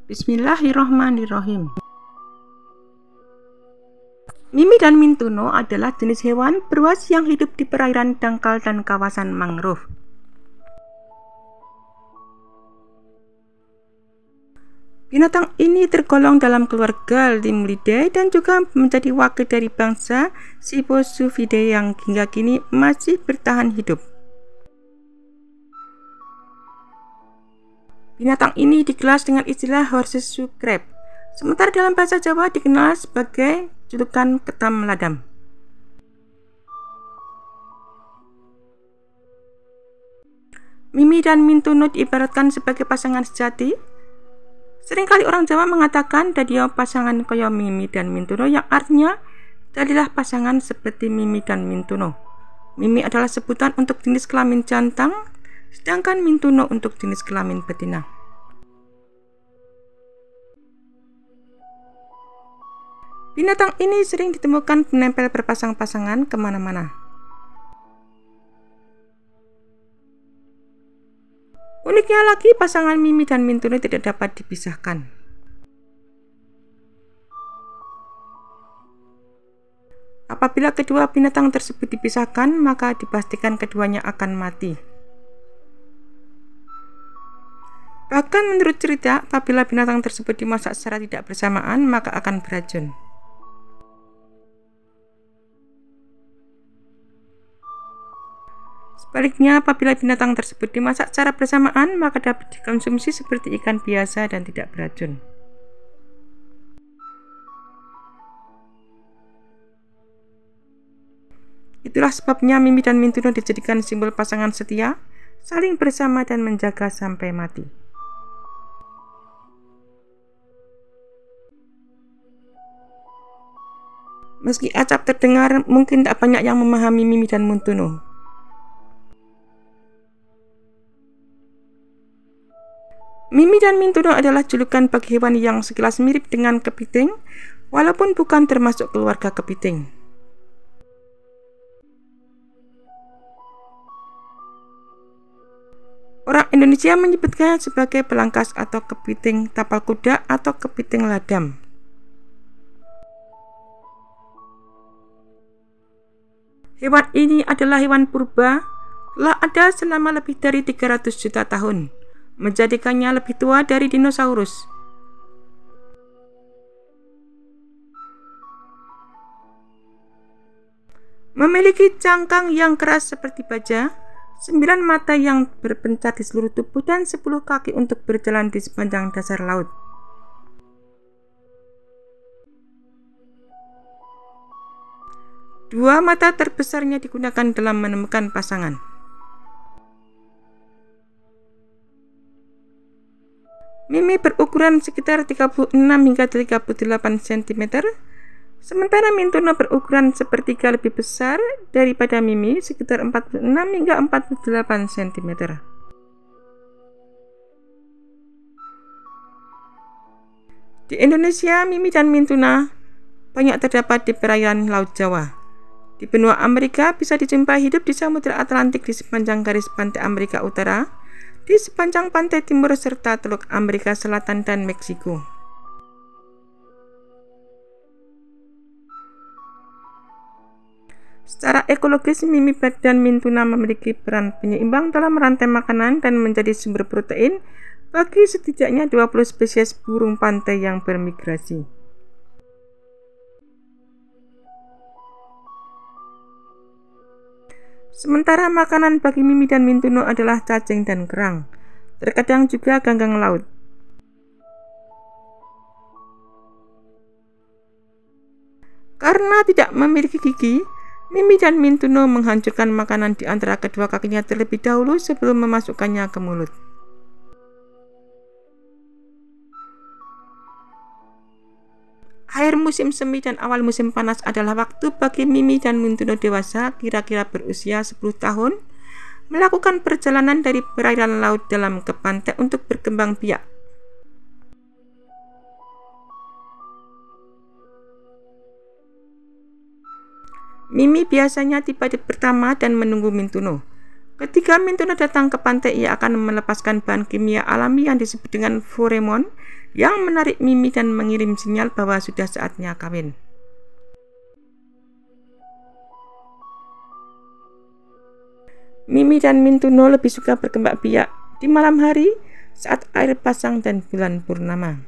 Bismillahirrahmanirrahim. Mimi dan Mintuno adalah jenis hewan buas yang hidup di perairan dangkal dan kawasan mangrove. Binatang ini tergolong dalam keluarga Limulide dan juga menjadi wakil dari bangsa Sibosufide yang hingga kini masih bertahan hidup. Binatang ini digelar dengan istilah Horsesu crab, sementara dalam bahasa Jawa dikenal sebagai julukan ketam ladam. Mimi dan Mintuno diibaratkan sebagai pasangan sejati. Seringkali orang Jawa mengatakan dadio pasangan kaya Mimi dan Mintuno, yang artinya jadilah pasangan seperti Mimi dan Mintuno. Mimi adalah sebutan untuk jenis kelamin jantan, sedangkan Mintuno untuk jenis kelamin betina. Binatang ini sering ditemukan menempel berpasang-pasangan kemana-mana. Uniknya lagi, pasangan Mimi dan Mintuno tidak dapat dipisahkan. Apabila kedua binatang tersebut dipisahkan, maka dipastikan keduanya akan mati. Bahkan menurut cerita, apabila binatang tersebut dimasak secara tidak bersamaan, maka akan beracun. Sebaliknya, apabila binatang tersebut dimasak secara bersamaan, maka dapat dikonsumsi seperti ikan biasa dan tidak beracun. Itulah sebabnya Mimi dan Mintuno dijadikan simbol pasangan setia, saling bersama dan menjaga sampai mati. Meski acap terdengar, mungkin tak banyak yang memahami Mimi dan Mintuno. Mimi dan Mintuno adalah julukan bagi hewan yang sekilas mirip dengan kepiting, walaupun bukan termasuk keluarga kepiting. Orang Indonesia menyebutnya sebagai pelangkas atau kepiting tapal kuda atau kepiting ladam. Hewan ini adalah hewan purba, telah ada selama lebih dari 300 juta tahun, menjadikannya lebih tua dari dinosaurus. Memiliki cangkang yang keras seperti baja, 9 mata yang berpencar di seluruh tubuh, dan 10 kaki untuk berjalan di sepanjang dasar laut. Dua mata terbesarnya digunakan dalam menemukan pasangan. Mimi berukuran sekitar 36 hingga 38 cm, sementara Mintuno berukuran sepertiga lebih besar daripada Mimi, sekitar 46 hingga 48 cm. Di Indonesia, Mimi dan Mintuno banyak terdapat di perairan Laut Jawa. Di benua Amerika bisa dijumpai hidup di Samudra Atlantik di sepanjang garis pantai Amerika Utara, di sepanjang pantai timur serta Teluk Amerika Selatan dan Meksiko. Secara ekologis, Mimi dan Mintuno memiliki peran penyeimbang dalam rantai makanan dan menjadi sumber protein bagi setidaknya 20 spesies burung pantai yang bermigrasi. Sementara makanan bagi Mimi dan Mintuno adalah cacing dan kerang, terkadang juga ganggang laut. Karena tidak memiliki gigi, Mimi dan Mintuno menghancurkan makanan di antara kedua kakinya terlebih dahulu sebelum memasukkannya ke mulut. Akhir musim semi dan awal musim panas adalah waktu bagi Mimi dan Mintuno dewasa, kira-kira berusia 10 tahun, melakukan perjalanan dari perairan laut dalam ke pantai untuk berkembang biak. Mimi biasanya tiba di pertama dan menunggu Mintuno. Ketika Mintuno datang ke pantai, ia akan melepaskan bahan kimia alami yang disebut dengan feromon yang menarik Mimi dan mengirim sinyal bahwa sudah saatnya kawin. Mimi dan Mintuno lebih suka berkembang biak di malam hari saat air pasang dan bulan purnama.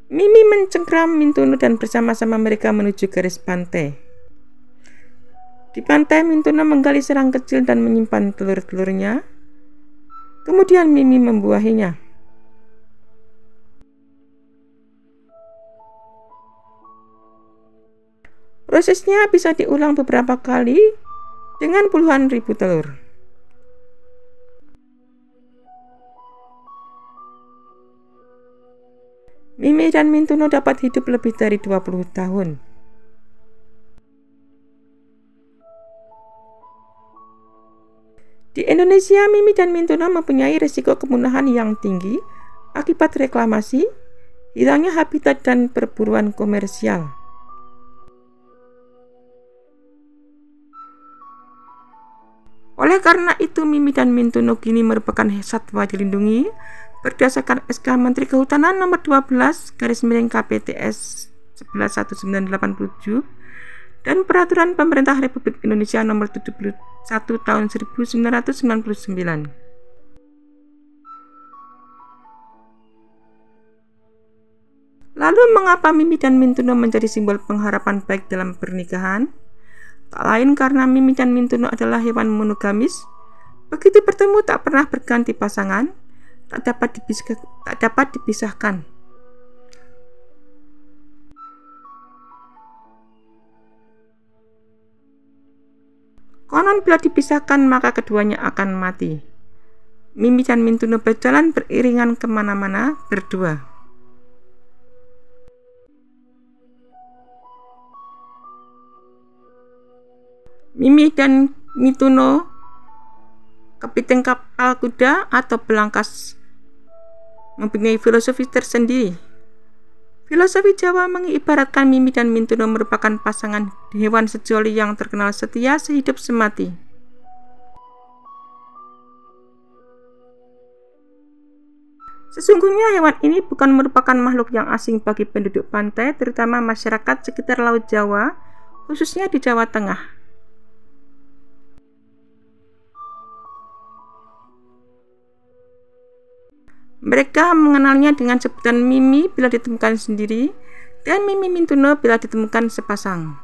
Mimi mencengkram Mintuno dan bersama-sama mereka menuju garis pantai. Di pantai, Mintuno menggali serang kecil dan menyimpan telur-telurnya. Kemudian Mimi membuahinya. Prosesnya bisa diulang beberapa kali dengan puluhan ribu telur. Mimi dan Mintuno dapat hidup lebih dari 20 tahun. Di Indonesia, Mimi dan Mintuno mempunyai risiko kepunahan yang tinggi akibat reklamasi, hilangnya habitat dan perburuan komersial. Oleh karena itu, Mimi dan Mintuno kini merupakan satwa dilindungi berdasarkan SK Menteri Kehutanan nomor 12/KPTS 11/1987 dan Peraturan Pemerintah Republik Indonesia nomor 71 tahun 1999. Lalu mengapa Mimi dan Mintuno menjadi simbol pengharapan baik dalam pernikahan? Tak lain karena Mimi dan Mintuno adalah hewan monogamis. Begitu bertemu tak pernah berganti pasangan, tak dapat dipisahkan. Konon bila dipisahkan maka keduanya akan mati. Mimi dan Mintuno berjalan beriringan kemana-mana berdua. Mimi dan Mintuno kepiting kapal kuda atau belangkas mempunyai filosofi tersendiri. Filosofi Jawa mengibaratkan Mimi dan Mintuno merupakan pasangan hewan sejoli yang terkenal setia sehidup semati. Sesungguhnya hewan ini bukan merupakan makhluk yang asing bagi penduduk pantai, terutama masyarakat sekitar Laut Jawa, khususnya di Jawa Tengah. Mereka mengenalnya dengan sebutan Mimi bila ditemukan sendiri dan Mimi Mintuno bila ditemukan sepasang.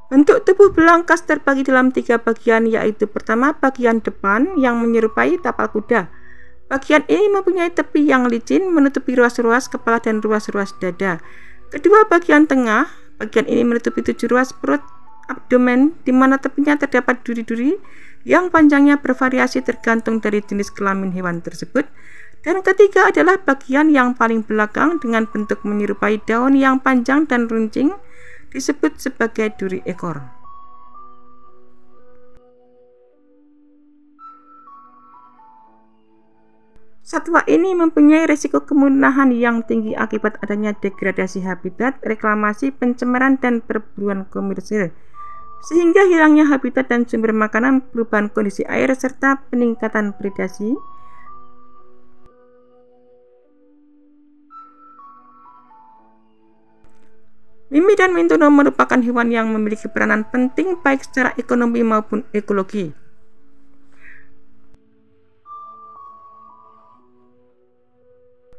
Bentuk tubuh belangkas terbagi dalam 3 bagian, yaitu pertama bagian depan yang menyerupai tapal kuda. Bagian ini mempunyai tepi yang licin menutupi ruas-ruas kepala dan ruas-ruas dada. Kedua, bagian tengah. Bagian ini menutupi 7 ruas perut abdomen, di mana tepinya terdapat duri-duri yang panjangnya bervariasi tergantung dari jenis kelamin hewan tersebut. Dan ketiga adalah bagian yang paling belakang dengan bentuk menyerupai daun yang panjang dan runcing, disebut sebagai duri ekor. Satwa ini mempunyai risiko kepunahan yang tinggi akibat adanya degradasi habitat, reklamasi, pencemaran, dan perburuan komersil, sehingga hilangnya habitat dan sumber makanan, perubahan kondisi air, serta peningkatan predasi. Mimi dan Mintuno merupakan hewan yang memiliki peranan penting baik secara ekonomi maupun ekologi.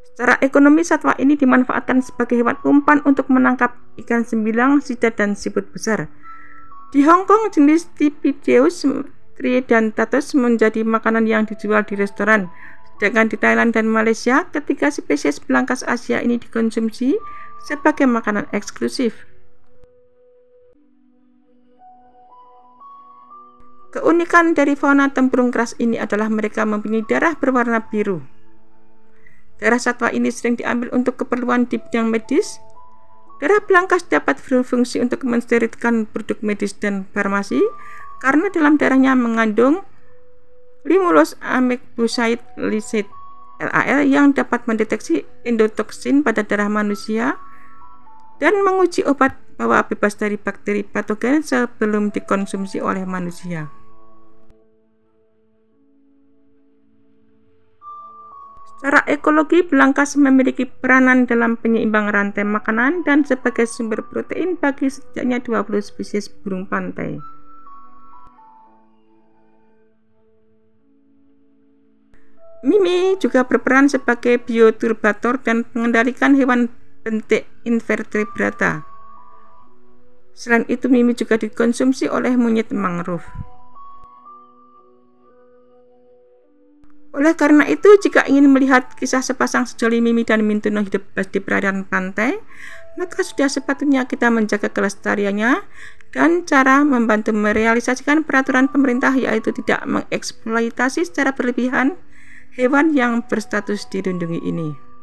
Secara ekonomi, satwa ini dimanfaatkan sebagai hewan umpan untuk menangkap ikan sembilang, sidat, dan siput besar. Di Hong Kong, jenis Typhoeus tridendatus menjadi makanan yang dijual di restoran. Sedangkan di Thailand dan Malaysia, ketiga spesies belangkas Asia ini dikonsumsi sebagai makanan eksklusif. Keunikan dari fauna tempurung keras ini adalah mereka mempunyai darah berwarna biru. Darah satwa ini sering diambil untuk keperluan di bidang medis. Darah belangkas dapat berfungsi untuk mensterilkan produk medis dan farmasi karena dalam darahnya mengandung Limulus amebocyte lysate LAL yang dapat mendeteksi endotoksin pada darah manusia dan menguji obat bahwa bebas dari bakteri patogen sebelum dikonsumsi oleh manusia. Secara ekologi, belangkas memiliki peranan dalam penyeimbang rantai makanan dan sebagai sumber protein bagi setidaknya 20 spesies burung pantai. Mimi juga berperan sebagai bioturbator dan mengendalikan hewan bentik invertebrata. Selain itu, Mimi juga dikonsumsi oleh monyet mangrove. Oleh karena itu, jika ingin melihat kisah sepasang sejoli Mimi dan Mintuno hidup di perairan pantai, maka sudah sepatutnya kita menjaga kelestariannya dan cara membantu merealisasikan peraturan pemerintah, yaitu tidak mengeksploitasi secara berlebihan hewan yang berstatus dilindungi ini.